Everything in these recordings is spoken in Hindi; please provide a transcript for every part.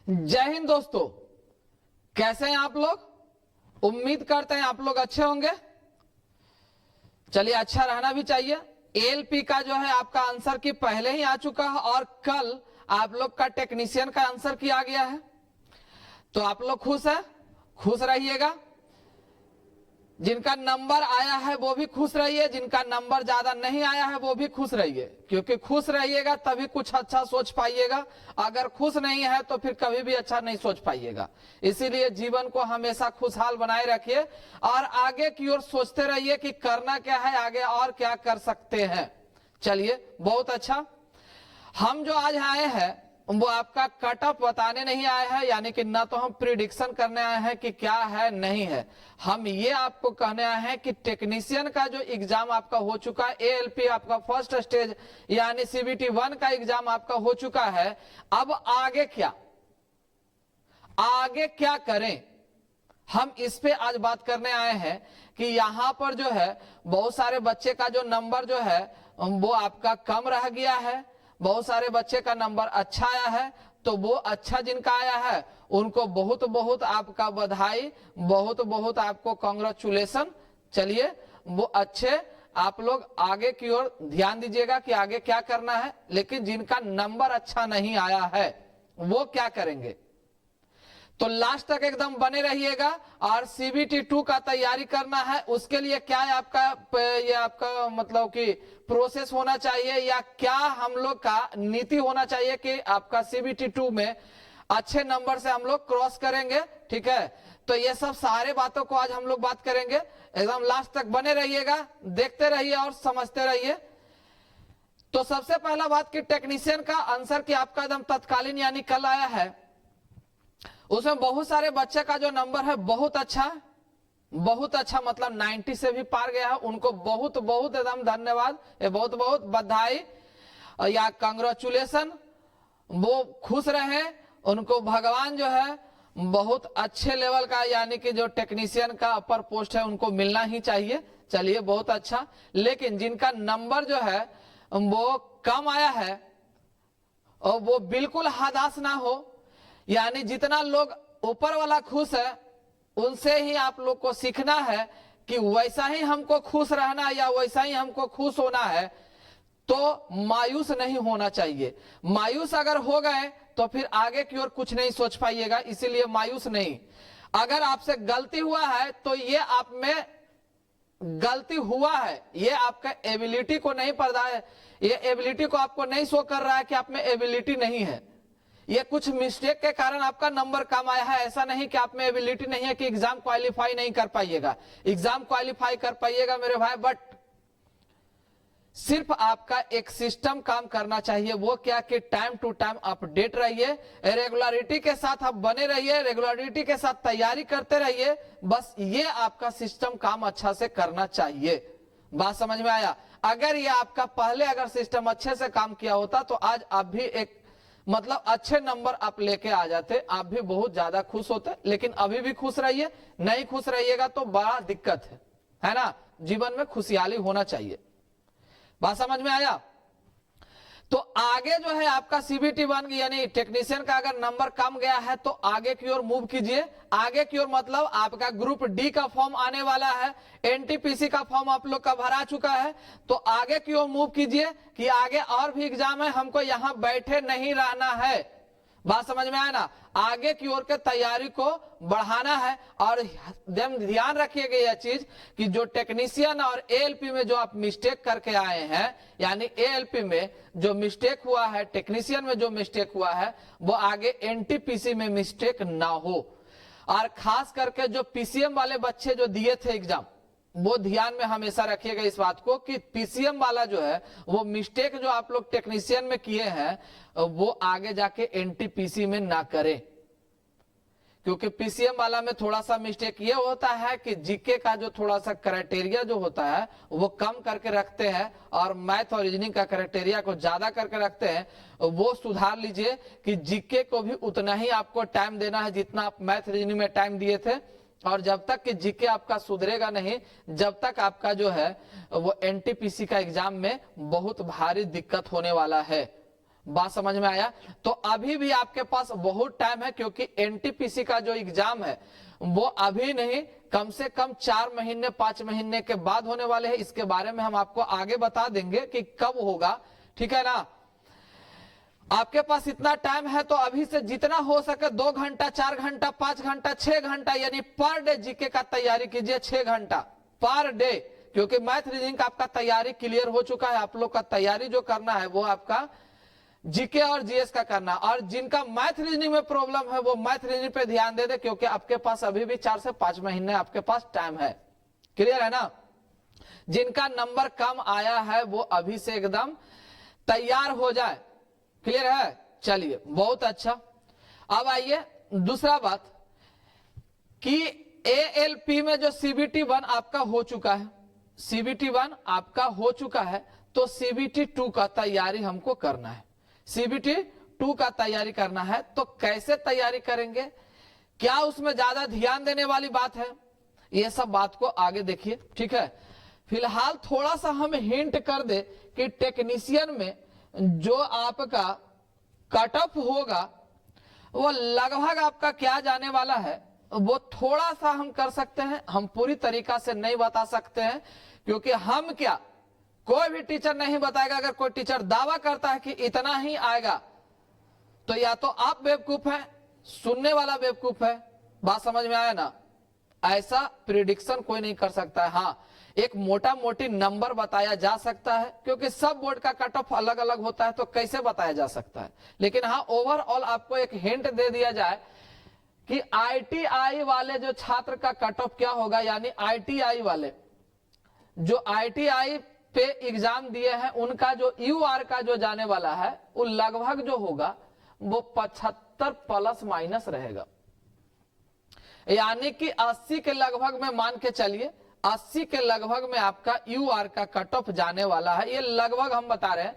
जय हिंद दोस्तों, कैसे हैं आप लोग। उम्मीद करते हैं आप लोग अच्छे होंगे। चलिए, अच्छा रहना भी चाहिए। एएलपी का जो है आपका आंसर की पहले ही आ चुका है और कल आप लोग का टेक्नीशियन का आंसर की आ गया है। तो आप लोग खुश है, खुश रहिएगा। जिनका नंबर आया है वो भी खुश रहिए, जिनका नंबर ज्यादा नहीं आया है वो भी खुश रहिए, क्योंकि खुश रहिएगा तभी कुछ अच्छा सोच पाइएगा। अगर खुश नहीं है तो फिर कभी भी अच्छा नहीं सोच पाइएगा। इसीलिए जीवन को हमेशा खुशहाल बनाए रखिए और आगे की ओर सोचते रहिए कि करना क्या है, आगे और क्या कर सकते हैं। चलिए, बहुत अच्छा। हम जो आज आए हैं वो आपका कट ऑफ बताने नहीं आए हैं, यानी कि ना तो हम प्रिडिक्शन करने आए हैं कि क्या है नहीं है। हम ये आपको कहने आए हैं कि टेक्नीशियन का जो एग्जाम आपका हो चुका है, एएलपी आपका फर्स्ट स्टेज यानी सीबीटी 1 का एग्जाम आपका हो चुका है। अब आगे क्या, आगे क्या करें, हम इस पे आज बात करने आए हैं कि यहां पर जो है बहुत सारे बच्चे का जो नंबर जो है वो आपका कम रह गया है, बहुत सारे बच्चे का नंबर अच्छा आया है। तो वो अच्छा जिनका आया है उनको बहुत बहुत आपका बधाई, बहुत बहुत आपको कांग्रेचुलेशन। चलिए, वो अच्छे आप लोग आगे की ओर ध्यान दीजिएगा कि आगे क्या करना है। लेकिन जिनका नंबर अच्छा नहीं आया है वो क्या करेंगे, तो लास्ट तक एकदम बने रहिएगा। और सीबीटी 2 का तैयारी करना है, उसके लिए क्या है आपका ये आपका मतलब कि प्रोसेस होना चाहिए या क्या हम लोग का नीति होना चाहिए कि आपका सीबीटी 2 में अच्छे नंबर से हम लोग क्रॉस करेंगे। ठीक है, तो ये सब सारे बातों को आज हम लोग बात करेंगे। एकदम लास्ट तक बने रहिएगा, देखते रहिए और समझते रहिए। तो सबसे पहला बात कि टेक्नीशियन का आंसर की आपका एकदम तत्कालीन यानी कल आया है, उसमें बहुत सारे बच्चे का जो नंबर है बहुत अच्छा है, बहुत अच्छा, मतलब 90 से भी पार गया है। उनको बहुत बहुत एकदम धन्यवाद, बहुत बहुत बधाई या कांग्रेचुलेशन। वो खुश रहे, उनको भगवान जो है बहुत अच्छे लेवल का यानी कि जो टेक्नीशियन का अपर पोस्ट है उनको मिलना ही चाहिए। चलिए, बहुत अच्छा। लेकिन जिनका नंबर जो है वो कम आया है और वो बिल्कुल हताश ना हो, यानी जितना लोग ऊपर वाला खुश है उनसे ही आप लोग को सीखना है कि वैसा ही हमको खुश रहना या वैसा ही हमको खुश होना है। तो मायूस नहीं होना चाहिए। मायूस अगर हो गए तो फिर आगे की ओर कुछ नहीं सोच पाइएगा, इसीलिए मायूस नहीं। अगर आपसे गलती हुआ है तो ये आप में गलती हुआ है, ये आपका एबिलिटी को नहीं पढ़ा है, ये एबिलिटी को आपको नहीं शो कर रहा है कि आप में एबिलिटी नहीं है। ये कुछ मिस्टेक के कारण आपका नंबर कम आया है। ऐसा नहीं कि आप में एबिलिटी नहीं है कि एग्जाम क्वालिफाई नहीं कर पाइएगा, एग्जाम क्वालिफाई कर पाइएगा मेरे भाई। बट सिर्फ आपका एक सिस्टम काम करना चाहिए, वो क्या कि टाइम टू टाइम अपडेट रहिए, रेगुलरिटी के साथ आप बने रहिए, रेगुलरिटी के साथ तैयारी करते रहिए। बस ये आपका सिस्टम काम अच्छा से करना चाहिए। बात समझ में आया। अगर ये आपका पहले अगर सिस्टम अच्छे से काम किया होता तो आज आप भी एक मतलब अच्छे नंबर आप लेके आ जाते, आप भी बहुत ज्यादा खुश होते। लेकिन अभी भी खुश रहिए, नहीं खुश रहिएगा तो बड़ा दिक्कत है ना। जीवन में खुशहाली होना चाहिए। बात समझ में आया। तो आगे जो है आपका सीबीटी 1 यानी टेक्नीशियन का अगर नंबर कम गया है तो आगे की ओर मूव कीजिए। आगे की ओर मतलब आपका ग्रुप डी का फॉर्म आने वाला है, एनटीपीसी का फॉर्म आप लोग का भरा चुका है। तो आगे की ओर मूव कीजिए कि आगे और भी एग्जाम है, हमको यहां बैठे नहीं रहना है। बात समझ में आया ना। आगे की ओर के तैयारी को बढ़ाना है। और ध्यान रखिएगा यह चीज कि जो टेक्नीशियन और एएलपी में जो आप मिस्टेक करके आए हैं, यानी एएलपी में जो मिस्टेक हुआ है, टेक्नीशियन में जो मिस्टेक हुआ है, वो आगे एनटीपीसी में मिस्टेक ना हो। और खास करके जो पीसीएम वाले बच्चे जो दिए थे एग्जाम, वो ध्यान में हमेशा रखिएगा इस बात को कि पीसीएम वाला जो है वो मिस्टेक जो आप लोग टेक्नीशियन में किए हैं वो आगे जाके एनटीपीसी में ना करें। क्योंकि पीसीएम वाला में थोड़ा सा मिस्टेक ये होता है कि जीके का जो थोड़ा सा क्राइटेरिया जो होता है वो कम करके रखते हैं और मैथ और रीजनिंग का क्राइटेरिया को ज्यादा करके रखते हैं। वो सुधार लीजिए कि जीके को भी उतना ही आपको टाइम देना है जितना आप मैथ रीजनिंग में टाइम दिए थे। और जब तक कि जीके आपका सुधरेगा नहीं, जब तक आपका जो है वो एनटीपीसी का एग्जाम में बहुत भारी दिक्कत होने वाला है। बात समझ में आया? तो अभी भी आपके पास बहुत टाइम है, क्योंकि एनटीपीसी का जो एग्जाम है वो अभी नहीं, कम से कम 4 महीने 5 महीने के बाद होने वाले हैं। इसके बारे में हम आपको आगे बता देंगे कि कब होगा, ठीक है ना। आपके पास इतना टाइम है तो अभी से जितना हो सके 2 घंटा 4 घंटा 5 घंटा 6 घंटा यानी पर डे जीके का तैयारी कीजिए, 6 घंटा पर डे, क्योंकि मैथ रीजनिंग का आपका तैयारी क्लियर हो चुका है। आप लोग का तैयारी जो करना है वो आपका जीके और जीएस का करना, और जिनका मैथ रीजनिंग में प्रॉब्लम है वो मैथ रीजनिंग पे ध्यान दे दे, क्योंकि आपके पास अभी भी 4 से 5 महीने आपके पास टाइम है। क्लियर है ना। जिनका नंबर कम आया है वो अभी से एकदम तैयार हो जाए। क्लियर है, चलिए बहुत अच्छा। अब आइए दूसरा बात कि एएलपी में जो सीबीटी 1 आपका हो चुका है, सीबीटी 1 आपका हो चुका है, तो सीबीटी 2 का तैयारी हमको करना है। सीबीटी 2 का तैयारी करना है तो कैसे तैयारी करेंगे, क्या उसमें ज्यादा ध्यान देने वाली बात है, ये सब बात को आगे देखिए, ठीक है। फिलहाल थोड़ा सा हम हिंट कर दे कि टेक्नीशियन में जो आपका कट ऑफ होगा वो लगभग आपका क्या जाने वाला है, वो थोड़ा सा हम कर सकते हैं। हम पूरी तरीका से नहीं बता सकते हैं, क्योंकि हम क्या, कोई भी टीचर नहीं बताएगा। अगर कोई टीचर दावा करता है कि इतना ही आएगा तो या तो आप बेवकूफ हैं, सुनने वाला बेवकूफ है। बात समझ में आया ना। ऐसा प्रिडिक्शन कोई नहीं कर सकता है। हाँ, एक मोटा मोटी नंबर बताया जा सकता है, क्योंकि सब बोर्ड का कट ऑफ अलग अलग होता है, तो कैसे बताया जा सकता है। लेकिन हाँ, ओवरऑल आपको एक हिंट दे दिया जाए कि आईटीआई वाले जो छात्र का कट ऑफ क्या होगा, यानी आईटीआई वाले जो आईटीआई पे एग्जाम दिए हैं उनका जो यूआर का जो जाने वाला है वो लगभग जो होगा वो 75 प्लस माइनस रहेगा। यानी कि 80 के लगभग में मान के चलिए, 80 के लगभग में आपका यूआर का कट ऑफ जाने वाला है। ये लगभग हम बता रहे हैं।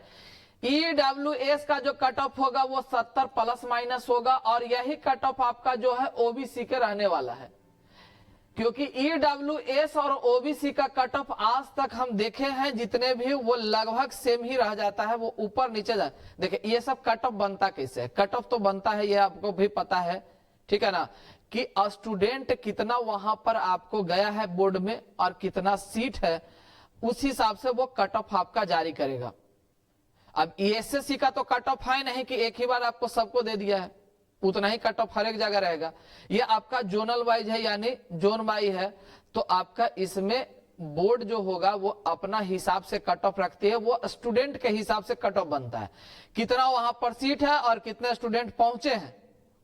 ईडब्ल्यूएस का जो कट ऑफ होगा वो 70 प्लस माइनस होगा, और यही कट ऑफ आपका जो है ओबीसी के रहने वाला है, क्योंकि ईडब्ल्यूएस और ओबीसी का कट ऑफ आज तक हम देखे हैं जितने भी, वो लगभग सेम ही रह जाता है, वो ऊपर नीचे जाए। देखिए ये सब कट ऑफ बनता कैसे है, कट ऑफ तो बनता है, ये आपको भी पता है, ठीक है ना, कि स्टूडेंट कितना वहां पर आपको गया है बोर्ड में और कितना सीट है, उस हिसाब से वो कट ऑफ आपका जारी करेगा। अब एसएससी का तो कट ऑफ है नहीं कि एक ही बार आपको सबको दे दिया है, उतना ही कट ऑफ हर एक जगह रहेगा। ये आपका जोनल वाइज है, यानी जोन वाइज है, तो आपका इसमें बोर्ड जो होगा वो अपना हिसाब से कट ऑफ रखती है, वो स्टूडेंट के हिसाब से कट ऑफ बनता है। कितना वहां पर सीट है और कितने स्टूडेंट पहुंचे हैं,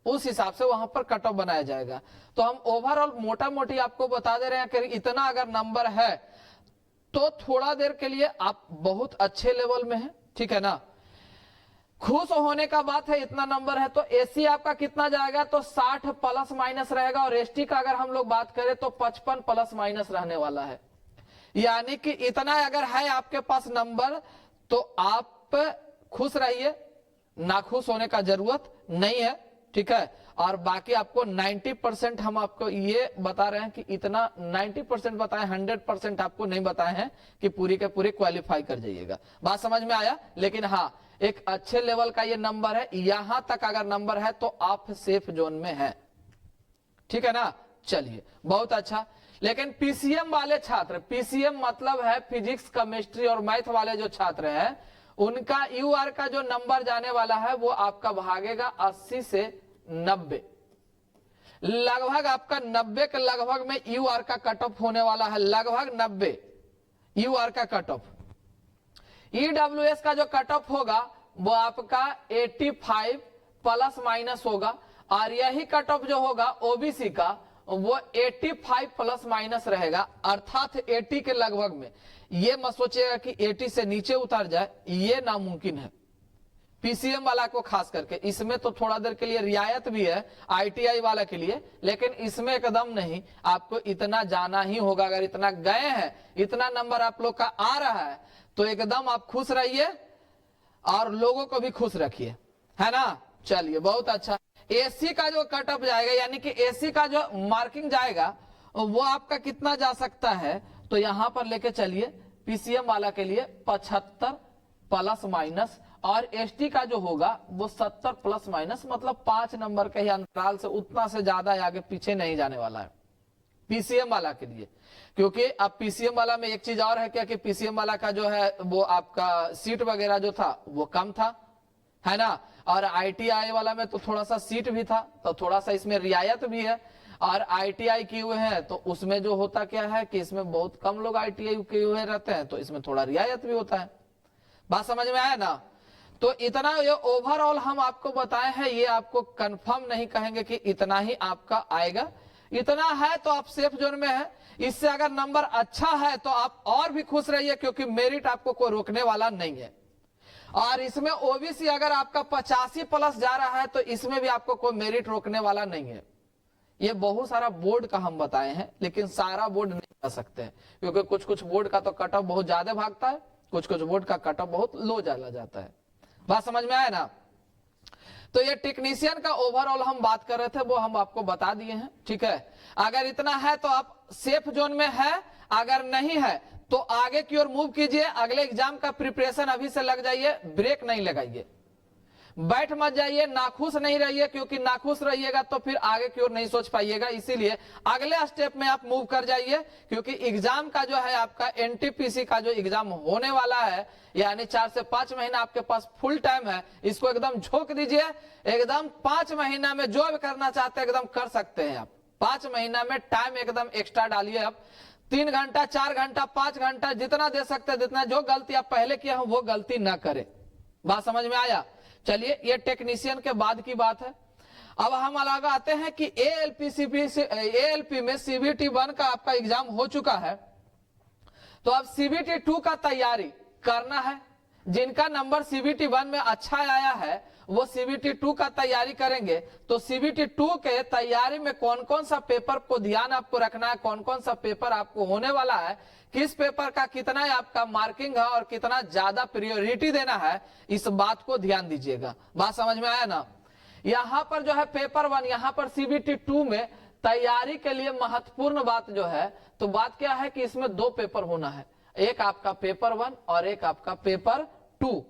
उस हिसाब से वहां पर कट ऑफ बनाया जाएगा। तो हम ओवरऑल मोटा मोटी आपको बता दे रहे हैं कि इतना अगर नंबर है तो थोड़ा देर के लिए आप बहुत अच्छे लेवल में हैं, ठीक है ना। खुश होने का बात है, इतना नंबर है। तो एसी आपका कितना जाएगा, तो 60 प्लस माइनस रहेगा, और एसटी का अगर हम लोग बात करें तो 55 प्लस माइनस रहने वाला है। यानी कि इतना अगर है आपके पास नंबर तो आप खुश रहिए, नाखुश होने का जरूरत नहीं है, ठीक है। और बाकी आपको 90% हम आपको ये बता रहे हैं कि इतना 90% बताए, 100% आपको नहीं बताए हैं कि पूरी के पूरे क्वालिफाई कर जाइएगा। बात समझ में आया। लेकिन हाँ, एक अच्छे लेवल का ये नंबर है, यहां तक अगर नंबर है तो आप सेफ जोन में हैं, ठीक है ना। चलिए बहुत अच्छा। लेकिन पीसीएम वाले छात्र, पीसीएम मतलब है फिजिक्स केमिस्ट्री और मैथ वाले जो छात्र हैं, उनका यूआर का जो नंबर जाने वाला है वो आपका भागेगा 80 से 90, लगभग आपका 90 के लगभग में यूआर का कट ऑफ होने वाला है, लगभग 90 यूआर का कट ऑफ। ईडब्ल्यूएस का जो कट ऑफ होगा वो आपका 85 प्लस माइनस होगा, और यही कट ऑफ जो होगा ओबीसी का वो 85 प्लस माइनस रहेगा, अर्थात 80 के लगभग में। ये मत सोचिएगा कि 80 से नीचे उतर जाए, ये नामुमकिन है पीसीएम वाला को खास करके। इसमें तो थोड़ा देर के लिए रियायत भी है आईटीआई वाला के लिए, लेकिन इसमें एकदम नहीं, आपको इतना जाना ही होगा। अगर इतना गए हैं, इतना नंबर आप लोग का आ रहा है, तो एकदम आप खुश रहिए और लोगों को भी खुश रखिए, है ना। चलिए बहुत अच्छा। एसी का जो कट ऑफ जाएगा, यानी कि एसी का जो मार्किंग जाएगा वो आपका कितना जा सकता है, तो यहां पर लेके चलिए पीसीएम वाला के लिए 75 प्लस माइनस, और एसटी का जो होगा वो 70 प्लस माइनस, मतलब 5 नंबर के ही अंतराल से, उतना से ज्यादा आगे पीछे नहीं जाने वाला है पीसीएम वाला के लिए। क्योंकि अब पीसीएम वाला में एक चीज और है क्या कि पीसीएम वाला का जो है वो आपका सीट वगैरह जो था वो कम था, है ना, और आईटीआई वाला में तो थोड़ा सा सीट भी था, तो थोड़ा सा इसमें रियायत भी है। और आईटीआई किए हुए हैं तो उसमें जो होता क्या है कि इसमें बहुत कम लोग आईटीआई किए हुए रहते हैं, तो इसमें थोड़ा रियायत भी होता है। बात समझ में आया ना। तो इतना ये ओवरऑल हम आपको बताए हैं, ये आपको कंफर्म नहीं कहेंगे कि इतना ही आपका आएगा, इतना है तो आप सेफ जोन में है। इससे अगर नंबर अच्छा है तो आप और भी खुश रहिए, क्योंकि मेरिट आपको कोई रोकने वाला नहीं है। और इसमें ओबीसी अगर आपका 85 प्लस जा रहा है तो इसमें भी आपको कोई मेरिट रोकने वाला नहीं है। ये बहुत सारा बोर्ड का हम बताए हैं, लेकिन सारा बोर्ड नहीं कर सकते हैं, क्योंकि कुछ कुछ बोर्ड का तो कट ऑफ बहुत ज्यादा भागता है, कुछ कुछ बोर्ड का कट ऑफ बहुत लो चला जाता है। बात समझ में आया ना। तो ये टेक्नीशियन का ओवरऑल हम बात कर रहे थे, वो हम आपको बता दिए हैं, ठीक है। अगर इतना है तो आप सेफ जोन में है, अगर नहीं है तो आगे की ओर मूव कीजिए। अगले एग्जाम का प्रिपरेशन अभी से लग जाइए, ब्रेक नहीं लगाइए, बैठ मत जाइए, नाखुश नहीं रहिए, क्योंकि नाखुश रहिएगा तो फिर आगे की ओर नहीं सोच पाइएगा। इसीलिए अगले स्टेप में आप मूव कर जाइए, क्योंकि एग्जाम का जो है आपका एनटीपीसी का जो एग्जाम होने वाला है, यानी 4 से 5 महीना आपके पास फुल टाइम है, इसको एकदम झोंक दीजिए। एकदम 5 महीना में जो भी करना चाहते हैं एकदम कर सकते हैं आप। 5 महीना में टाइम एकदम एक्स्ट्रा डालिए आप, 3 घंटा 4 घंटा 5 घंटा जितना दे सकते हैं, जितना, जो गलती आप पहले किए हो वो गलती ना करें। बात समझ में आया। चलिए, ये टेक्नीशियन के बाद की बात है। अब हम अलग आते हैं कि एएलपी में सीबीटी 1 का आपका एग्जाम हो चुका है, तो अब सीबीटी 2 का तैयारी करना है। जिनका नंबर सीबीटी 1 में अच्छा आया है वो सीबीटी 2 का तैयारी करेंगे। तो सीबीटी 2 के तैयारी में कौन कौन सा पेपर को ध्यान आपको रखना है, कौन कौन सा पेपर आपको होने वाला है, किस पेपर का कितना आपका मार्किंग है और कितना ज्यादा प्रायोरिटी देना है, इस बात को ध्यान दीजिएगा। बात समझ में आया ना। यहाँ पर जो है पेपर 1, यहाँ पर सीबीटी 2 में तैयारी के लिए महत्वपूर्ण बात जो है, तो बात क्या है कि इसमें 2 पेपर होना है, एक आपका पेपर 1 और एक आपका पेपर 2।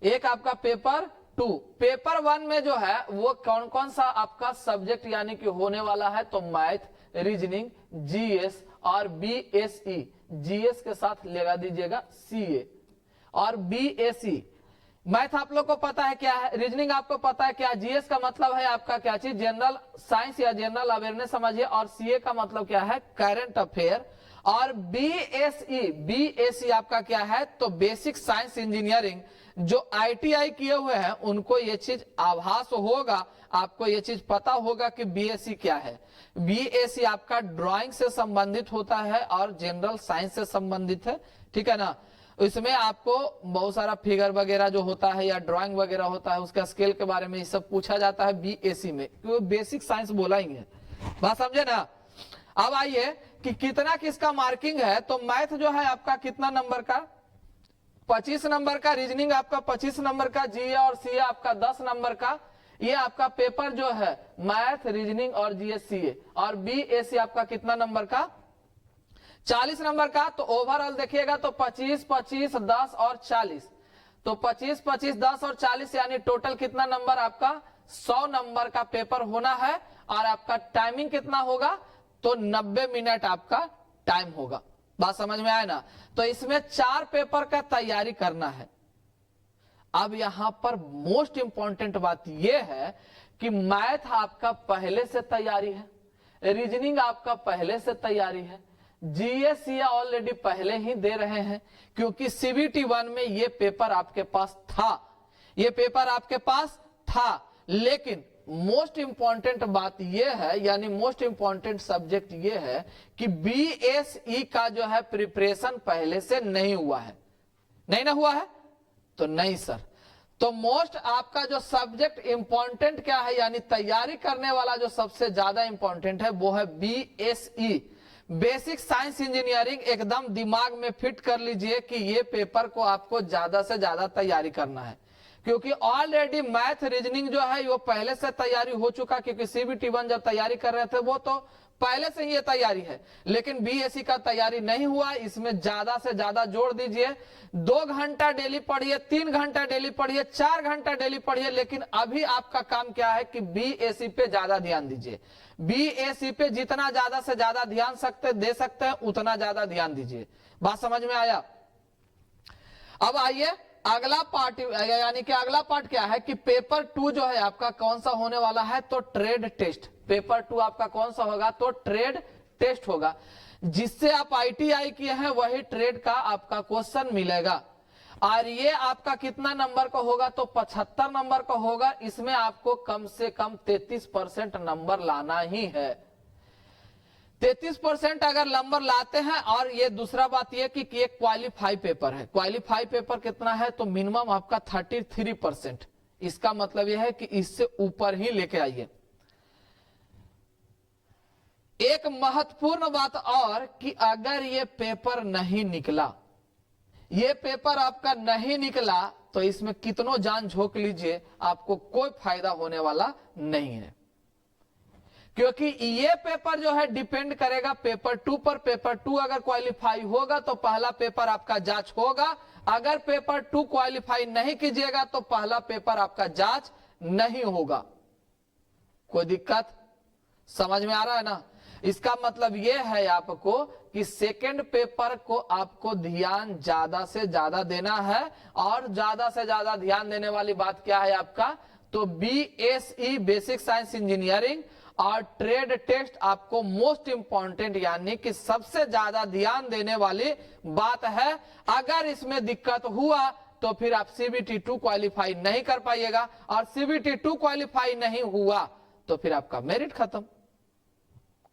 एक आपका पेपर 2। पेपर 1 में जो है वो कौन कौन सा आपका सब्जेक्ट यानी कि होने वाला है, तो मैथ, रीजनिंग, जीएस और बीएसई। जीएस के साथ लगा दीजिएगा सीए और बीएसई। मैथ आप लोग को पता है क्या है, रीजनिंग आपको पता है क्या, जीएस का मतलब है आपका क्या चीज, जनरल साइंस या जनरल अवेयरनेस समझिए, और सीए का मतलब क्या है, करंट अफेयर। और बीएसई आपका क्या है, तो बेसिक साइंस इंजीनियरिंग। जो आईटीआई किए हुए हैं उनको ये चीज आभास होगा, आपको ये चीज पता होगा कि बीएससी क्या है। बीएससी आपका ड्राइंग से संबंधित होता है और जनरल साइंस से संबंधित है, ठीक है ना। इसमें आपको बहुत सारा फिगर वगैरह जो होता है या ड्राइंग वगैरह होता है, उसका स्केल के बारे में ये सब पूछा जाता है बीएससी में, क्योंकि बेसिक साइंस बोला ही है। बात समझे ना। अब आइए कि कितना किसका मार्किंग है, तो मैथ जो है आपका कितना नंबर का, 25 नंबर का, रीजनिंग आपका 25 नंबर का, जीए और सीए आपका 10 नंबर का। ये आपका पेपर जो है मैथ, रीजनिंग और जीएस सीए। और बीएससी आपका कितना नंबर का, 40 नंबर का। तो ओवरऑल देखिएगा तो 25, 25, 10 और 40, तो 25, 25, 10 और 40 यानी टोटल कितना नंबर आपका, 100 नंबर का पेपर होना है। और आपका टाइमिंग कितना होगा, तो 90 मिनट आपका टाइम होगा। बात समझ में आया ना। तो इसमें 4 पेपर का तैयारी करना है। अब यहां पर मोस्ट इंपॉर्टेंट बात यह है कि मैथ आपका पहले से तैयारी है, रीजनिंग आपका पहले से तैयारी है, जीएस ये ऑलरेडी पहले ही दे रहे हैं, क्योंकि सीबीटी 1 में ये पेपर आपके पास था, ये पेपर आपके पास था। लेकिन मोस्ट इंपॉर्टेंट बात यह है, यानी मोस्ट इंपॉर्टेंट सब्जेक्ट यह है कि बीएसई का जो है प्रिपरेशन पहले से नहीं हुआ है। नहीं ना हुआ है तो नहीं सर। तो मोस्ट आपका जो सब्जेक्ट इंपॉर्टेंट क्या है, यानी तैयारी करने वाला जो सबसे ज्यादा इंपॉर्टेंट है वो है बीएसई, बेसिक साइंस इंजीनियरिंग। एकदम दिमाग में फिट कर लीजिए कि ये पेपर को आपको ज्यादा से ज्यादा तैयारी करना है, क्योंकि ऑलरेडी मैथ रीजनिंग जो है वो पहले से तैयारी हो चुका। क्योंकि सीबीटी 1 जब तैयारी कर रहे थे वो तो पहले से ही ये तैयारी है, लेकिन बीएससी का तैयारी नहीं हुआ। इसमें ज्यादा से ज्यादा जोड़ दीजिए। 2 घंटा डेली पढ़िए, 3 घंटा डेली पढ़िए, 4 घंटा डेली पढ़िए, लेकिन अभी आपका काम क्या है कि बीएससी पे ज्यादा ध्यान दीजिए। बीएससी पे जितना ज्यादा से ज्यादा ध्यान दे सकते हैं उतना ज्यादा ध्यान दीजिए। बात समझ में आया? अब आइए अगला पार्ट, यानी कि अगला पार्ट क्या है कि पेपर 2 जो है आपका कौन सा होने वाला है, तो ट्रेड टेस्ट। पेपर 2 आपका कौन सा होगा, तो ट्रेड टेस्ट होगा। जिससे आप आईटीआई किए हैं वही ट्रेड का आपका क्वेश्चन मिलेगा। और ये आपका कितना नंबर का होगा, तो 75 नंबर का होगा। इसमें आपको कम से कम 33% नंबर लाना ही है। 33% अगर नंबर लाते हैं, और ये दूसरा बात ये कि ये क्वालिफाई पेपर है। क्वालिफाई पेपर कितना है, तो मिनिमम आपका 33%। इसका मतलब यह है कि इससे ऊपर ही लेके आइए। एक महत्वपूर्ण बात और कि अगर ये पेपर नहीं निकला, ये पेपर आपका नहीं निकला, तो इसमें कितनों जान झोंक लीजिए, आपको कोई फायदा होने वाला नहीं है। क्योंकि ये पेपर जो है डिपेंड करेगा पेपर 2 पर। पेपर 2 अगर क्वालिफाई होगा तो पहला पेपर आपका जांच होगा। अगर पेपर 2 क्वालिफाई नहीं कीजिएगा तो पहला पेपर आपका जांच नहीं होगा। कोई दिक्कत समझ में आ रहा है ना? इसका मतलब यह है आपको कि सेकंड पेपर को आपको ध्यान ज्यादा से ज्यादा देना है। और ज्यादा से ज्यादा ध्यान देने वाली बात क्या है आपका, तो बीएसई बेसिक साइंस इंजीनियरिंग और ट्रेड टेस्ट आपको मोस्ट इंपॉर्टेंट, यानी कि सबसे ज्यादा ध्यान देने वाली बात है। अगर इसमें दिक्कत हुआ तो फिर आप सीबीटी 2 क्वालिफाई नहीं कर पाइएगा, और सीबीटी 2 क्वालिफाई नहीं हुआ तो फिर आपका मेरिट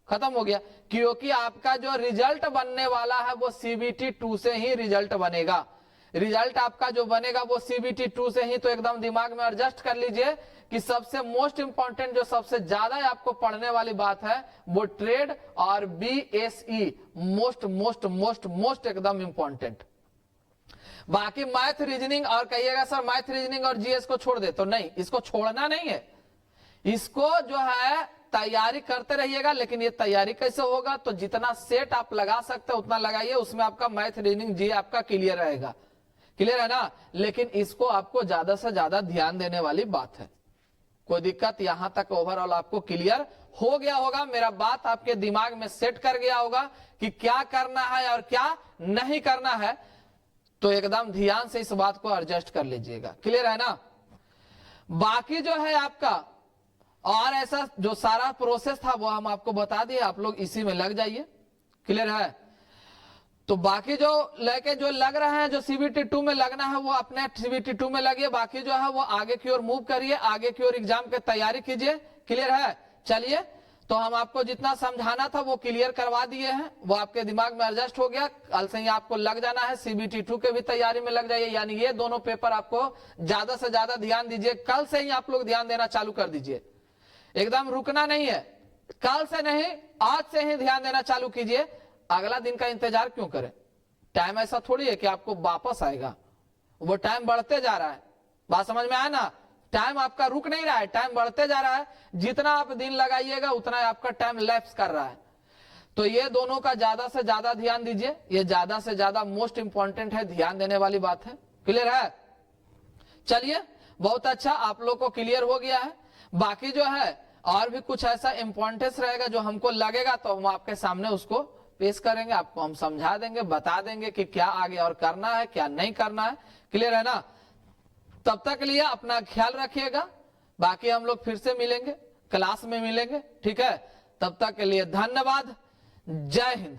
खत्म हो गया। क्योंकि आपका जो रिजल्ट बनने वाला है वो सीबीटी 2 से ही रिजल्ट बनेगा। रिजल्ट आपका जो बनेगा वो सीबीटी 2 से ही। तो एकदम दिमाग में एडजस्ट कर लीजिए कि सबसे मोस्ट इंपॉर्टेंट, जो सबसे ज्यादा आपको पढ़ने वाली बात है वो ट्रेड और BSE most most most most एकदम इंपॉर्टेंट। बाकी मैथ रीजनिंग, और कहिएगा सर मैथ रीजनिंग और जीएस को छोड़ दे, तो नहीं, इसको छोड़ना नहीं है। इसको जो है तैयारी करते रहिएगा। लेकिन ये तैयारी कैसे होगा, तो जितना सेट आप लगा सकते हैं उतना लगाइए। उसमें आपका मैथ रीजनिंग जी आपका क्लियर रहेगा। क्लियर है ना? लेकिन इसको आपको ज्यादा से ज्यादा ध्यान देने वाली बात है। कोई दिक्कत? यहां तक ओवरऑल आपको क्लियर हो गया होगा। मेरा बात आपके दिमाग में सेट कर गया होगा कि क्या करना है और क्या नहीं करना है। तो एकदम ध्यान से इस बात को एडजस्ट कर लीजिएगा। क्लियर है ना? बाकी जो है आपका और ऐसा जो सारा प्रोसेस था वो हम आपको बता दिए, आप लोग इसी में लग जाइए। क्लियर है? तो बाकी जो लग रहे हैं, जो सीबीटी 2 में लगना है वो अपने सीबीटी 2 में लगिए। बाकी जो है वो आगे की ओर मूव करिए, आगे की ओर एग्जाम की तैयारी कीजिए। क्लियर है? चलिए, तो हम आपको जितना समझाना था वो क्लियर करवा दिए हैं, वो आपके दिमाग में एडजस्ट हो गया। कल से ही आपको लग जाना है, सीबीटी 2 के भी तैयारी में लग जाइए। यानी ये दोनों पेपर आपको ज्यादा से ज्यादा ध्यान दीजिए। कल से ही आप लोग ध्यान देना चालू कर दीजिए, एकदम रुकना नहीं है। कल से नहीं, आज से ही ध्यान देना चालू कीजिए। अगला दिन का इंतजार क्यों करें? टाइम ऐसा थोड़ी है कि आपको वापस आएगा, वो टाइम बढ़ते जा रहा है। बात समझ में आया ना? टाइम आपका रुक नहीं रहा है, टाइम बढ़ते जा रहा है। जितना आप दिन लगाइएगा उतना आपका टाइम लैप्स कर रहा है। तो ये दोनों का ज्यादा से ज्यादा ध्यान दीजिए। ये ज्यादा से ज्यादा मोस्ट इंपॉर्टेंट है, ध्यान देने वाली बात है। क्लियर है? चलिए, बहुत अच्छा, आप लोग को क्लियर हो गया है। बाकी जो है और भी कुछ ऐसा इंपॉर्टेंस रहेगा जो हमको लगेगा तो हम आपके सामने उसको पेश करेंगे। आपको हम समझा देंगे, बता देंगे कि क्या आगे और करना है, क्या नहीं करना है। क्लियर है ना? तब तक के लिए अपना ख्याल रखिएगा। बाकी हम लोग फिर से मिलेंगे, क्लास में मिलेंगे। ठीक है? तब तक के लिए धन्यवाद। जय हिंद।